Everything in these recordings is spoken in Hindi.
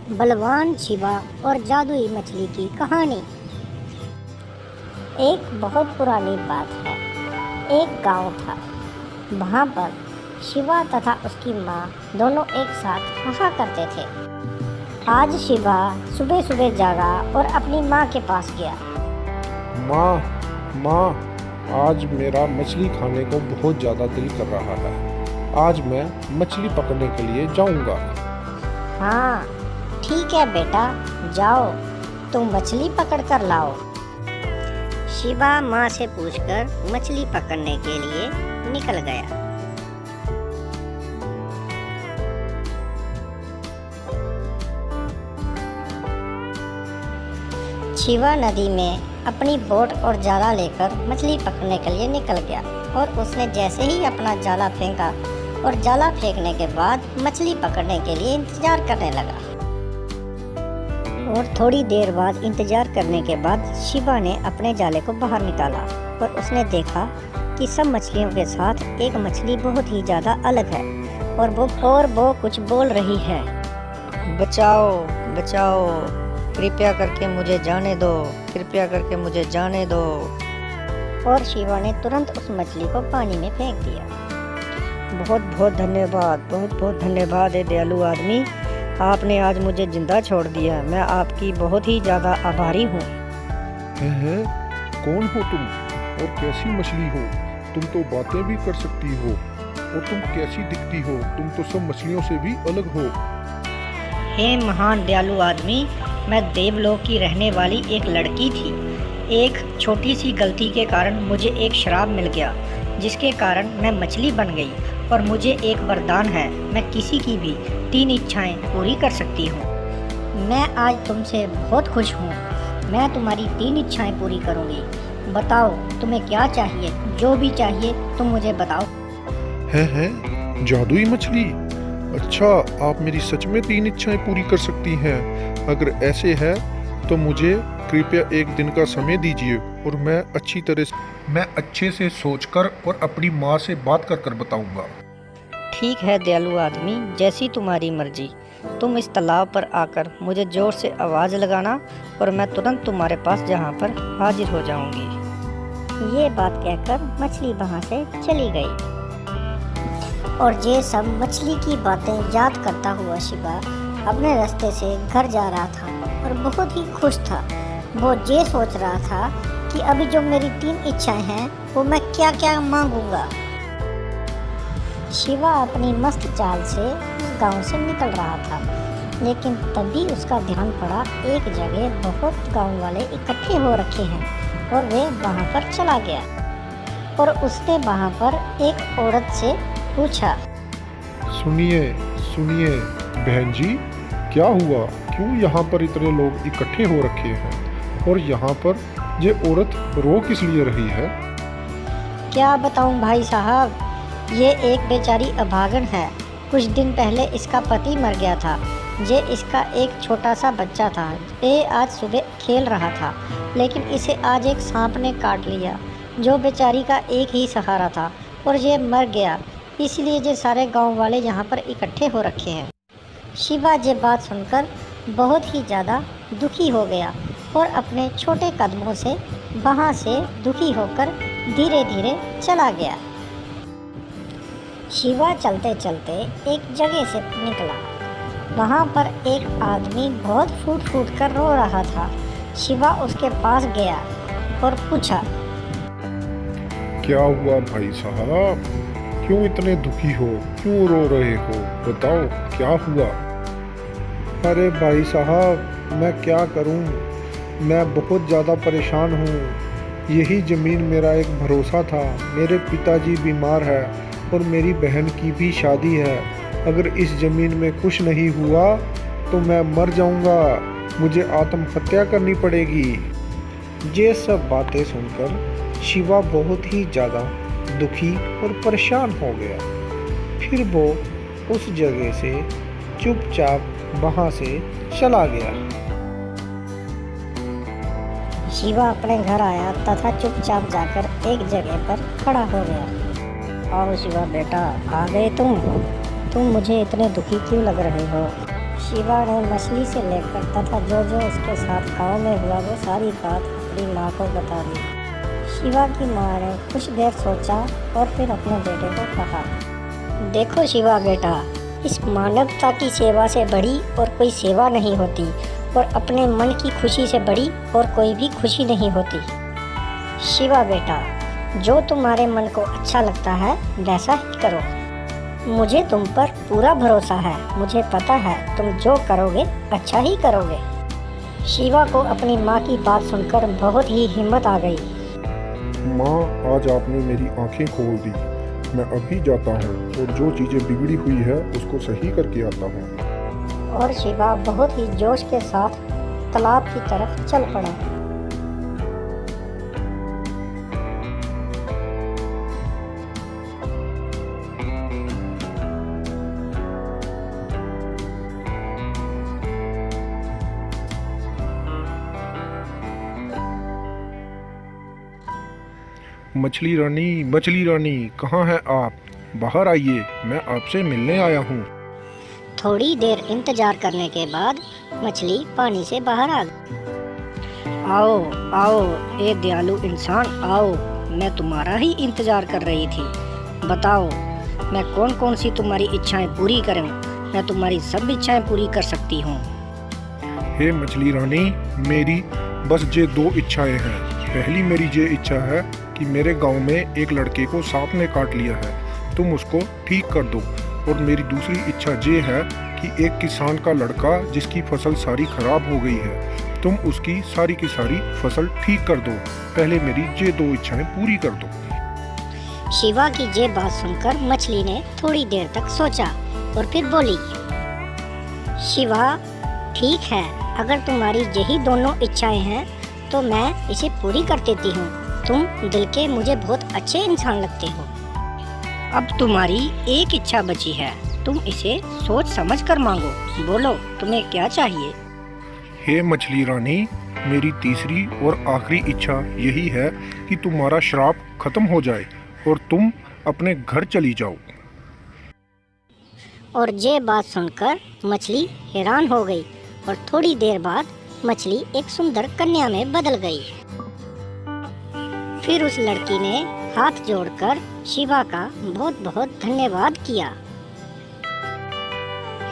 बलवान शिवा और जादुई मछली की कहानी। एक बहुत पुरानी बात है। एक गांव था। वहां पर शिवा तथा उसकी माँ दोनों एक साथ रहा करते थे। आज शिवा सुबह सुबह जागा और अपनी माँ के पास गया। माँ माँ, आज मेरा मछली खाने को बहुत ज़्यादा दिल कर रहा है। आज मैं मछली पकड़ने के लिए जाऊंगा। हाँ ठीक है बेटा, जाओ, तुम मछली पकड़ कर लाओ। शिवा माँ से पूछकर मछली पकड़ने के लिए निकल गया। शिवा नदी में अपनी बोट और जाला लेकर मछली पकड़ने के लिए निकल गया और उसने जैसे ही अपना जाला फेंका और जाला फेंकने के बाद मछली पकड़ने के लिए इंतजार करने लगा। और थोड़ी देर बाद इंतजार करने के बाद शिवा ने अपने जाले को बाहर निकाला और उसने देखा कि सब मछलियों के साथ एक मछली बहुत ही ज़्यादा अलग है और वो कुछ बोल रही है। बचाओ बचाओ, कृपया करके मुझे जाने दो, कृपया करके मुझे जाने दो। और शिवा ने तुरंत उस मछली को पानी में फेंक दिया। बहुत बहुत धन्यवाद है दयालु आदमी, आपने आज मुझे जिंदा छोड़ दिया। मैं आपकी बहुत ही ज़्यादा आभारी हूँ। हैं? कौन हो तुम और कैसी मछली हो? तुम तो बातें भी कर सकती हो और तुम कैसी दिखती हो? तुम तो सब मछलियों से भी अलग हो। हे महान दयालु आदमी, मैं देवलोक की रहने वाली एक लड़की थी। एक छोटी सी गलती के कारण मुझे एक श्राप मिल गया, जिसके कारण मैं मछली बन गई। और मुझे एक वरदान है, मैं किसी की भी 3 इच्छाएं पूरी कर सकती हूँ। मैं आज तुमसे बहुत खुश हूँ। मैं तुम्हारी 3 इच्छाएं पूरी करूँगी। बताओ तुम्हें क्या चाहिए? जो भी चाहिए तुम मुझे बताओ। हैं? जादुई मछली? अच्छा, आप मेरी सच में 3 इच्छाएं पूरी कर सकती हैं। अगर ऐसे है तो मुझे कृपया एक दिन का समय दीजिए और मैं अच्छे से सोचकर और अपनी माँ से बात कर बताऊंगा। ठीक है दयालु आदमी, जैसी तुम्हारी मर्जी। तुम इस तालाब पर आकर मुझे जोर से आवाज़ लगाना और मैं तुरंत तुम्हारे पास जहाँ पर हाजिर हो जाऊंगी। ये बात कहकर मछली वहाँ से चली गई। और ये सब मछली की बातें याद करता हुआ शिवा अपने रास्ते से घर जा रहा था और बहुत ही खुश था। वो ये सोच रहा था कि अभी जो मेरी 3 इच्छाएं हैं वो मैं क्या क्या मांगूंगा। शिवा अपनी मस्त चाल से उस गांव से निकल रहा था, लेकिन तभी उसका ध्यान पड़ा एक जगह बहुत गांव वाले इकट्ठे हो रखे हैं और वे वहां पर चला गया। और उसने वहां पर एक औरत से पूछा, सुनिए सुनिए बहन जी, क्या हुआ? क्यों यहाँ पर इतने लोग इकट्ठे हो रखे हैं और यहाँ पर ये औरत रो किस लिए रही है? क्या बताऊं भाई साहब, ये एक बेचारी अभागन है। कुछ दिन पहले इसका पति मर गया था। ये इसका एक छोटा सा बच्चा था। ये आज सुबह खेल रहा था, लेकिन इसे आज एक सांप ने काट लिया, जो बेचारी का एक ही सहारा था, और ये मर गया। इसलिए ये सारे गांव वाले यहाँ पर इकट्ठे हो रखे हैं। शिवा ये बात सुनकर बहुत ही ज़्यादा दुखी हो गया और अपने छोटे कदमों से वहाँ से दुखी होकर धीरे धीरे चला गया। शिवा चलते चलते एक जगह से निकला। वहाँ पर एक आदमी बहुत फूट फूट कर रो रहा था। शिवा उसके पास गया और पूछा, क्या हुआ भाई साहब? क्यों इतने दुखी हो? क्यों रो रहे हो? बताओ क्या हुआ? अरे भाई साहब, मैं क्या करूं? मैं बहुत ज़्यादा परेशान हूं। यही ज़मीन मेरा एक भरोसा था। मेरे पिताजी बीमार है और मेरी बहन की भी शादी है। अगर इस ज़मीन में कुछ नहीं हुआ तो मैं मर जाऊंगा। मुझे आत्महत्या करनी पड़ेगी। ये सब बातें सुनकर शिवा बहुत ही ज़्यादा दुखी और परेशान हो गया। फिर वो उस जगह से चुपचाप वहाँ से चला गया। शिवा अपने घर आया तथा चुपचाप जाकर एक जगह पर खड़ा हो गया। आओ शिवा बेटा, आ गए तुम मुझे इतने दुखी क्यों लग रहे हो? शिवा ने मछली से लेकर तथा जो जो उसके साथ गाँव में हुआ वो सारी बात अपनी माँ को बता दी। शिवा की माँ ने कुछ देर सोचा और फिर अपने बेटे को कहा, देखो शिवा बेटा, इस मानवता की सेवा से बड़ी और कोई सेवा नहीं होती और अपने मन की खुशी से बड़ी और कोई भी खुशी नहीं होती। शिवा बेटा, जो तुम्हारे मन को अच्छा लगता है वैसा ही करो। मुझे तुम पर पूरा भरोसा है। मुझे पता है तुम जो करोगे अच्छा ही करोगे। शिवा को अपनी माँ की बात सुनकर बहुत ही हिम्मत आ गई। माँ, आज आपने मेरी आंखें खोल दी। मैं अभी जाता हूँ और जो चीज़ें बिगड़ी हुई है उसको सही करके आता हूँ। और शिवा बहुत ही जोश के साथ तालाब की तरफ चल पड़ा। मछली रानी, कहाँ हैं आप? बाहर आइए, मैं आपसे मिलने आया हूँ। थोड़ी देर इंतजार करने के बाद मछली पानी से बाहर आ गई। आओ आओ ए दयालु इंसान, आओ, मैं तुम्हारा ही इंतजार कर रही थी। बताओ मैं कौन कौन सी तुम्हारी इच्छाएं पूरी करूं? मैं तुम्हारी सब इच्छाएं पूरी कर सकती हूँ। हे मछली रानी, मेरी बस ये 2 इच्छाएं हैं। पहली मेरी ये इच्छा है कि मेरे गांव में एक लड़के को सांप ने काट लिया है, तुम उसको ठीक कर दो। और मेरी दूसरी इच्छा ये है कि एक किसान का लड़का जिसकी फसल सारी खराब हो गई है, तुम उसकी सारी की सारी फसल ठीक कर दो। पहले मेरी ये 2 इच्छाएं पूरी कर दो। शिवा की ये बात सुनकर मछली ने थोड़ी देर तक सोचा और फिर बोली, शिवा ठीक है, अगर तुम्हारी यही दोनों इच्छाएं हैं तो मैं इसे पूरी कर देती हूँ। तुम दिल के मुझे बहुत अच्छे इंसान लगते हो। अब तुम्हारी एक इच्छा बची है, तुम इसे सोच समझ कर मांगो। बोलो तुम्हें क्या चाहिए? हे मछली रानी, मेरी तीसरी और आखिरी इच्छा यही है कि तुम्हारा श्राप खत्म हो जाए और तुम अपने घर चली जाओ। और ये बात सुनकर मछली हैरान हो गई और थोड़ी देर बाद मछली एक सुंदर कन्या में बदल गई। फिर उस लड़की ने हाथ जोड़कर शिवा का बहुत बहुत धन्यवाद किया।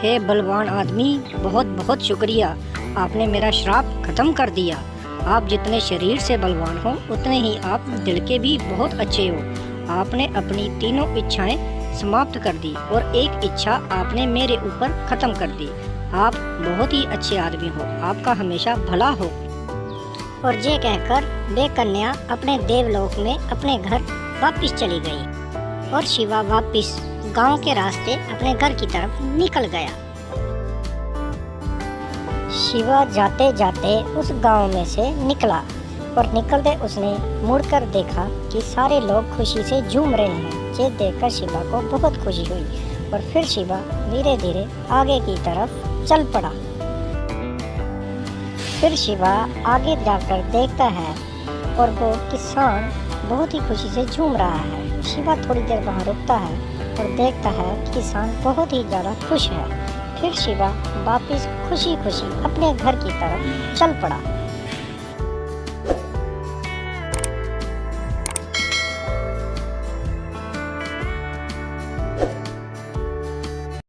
हे बलवान आदमी, बहुत बहुत शुक्रिया, आपने मेरा श्राप खत्म कर दिया। आप जितने शरीर से बलवान हो उतने ही आप दिल के भी बहुत अच्छे हो। आपने अपनी तीनों इच्छाएं समाप्त कर दी और एक इच्छा आपने मेरे ऊपर खत्म कर दी। आप बहुत ही अच्छे आदमी हो, आपका हमेशा भला हो। और ये कहकर वे कन्या अपने देवलोक में अपने घर वापस चली गई और शिवा वापस गांव के रास्ते अपने घर की तरफ निकल गया। शिवा जाते जाते उस गांव में से निकला और निकलते उसने मुड़कर देखा कि सारे लोग खुशी से झूम रहे हैं। ये देखकर शिवा को बहुत खुशी हुई और फिर शिवा धीरे धीरे आगे की तरफ चल पड़ा। फिर शिवा आगे जाकर देखता है और वो किसान बहुत ही खुशी से झूम रहा है। शिवा थोड़ी देर वहाँ रुकता है और देखता है कि किसान बहुत ही ज़्यादा खुश है। फिर शिवा वापस खुशी खुशी अपने घर की तरफ चल पड़ा।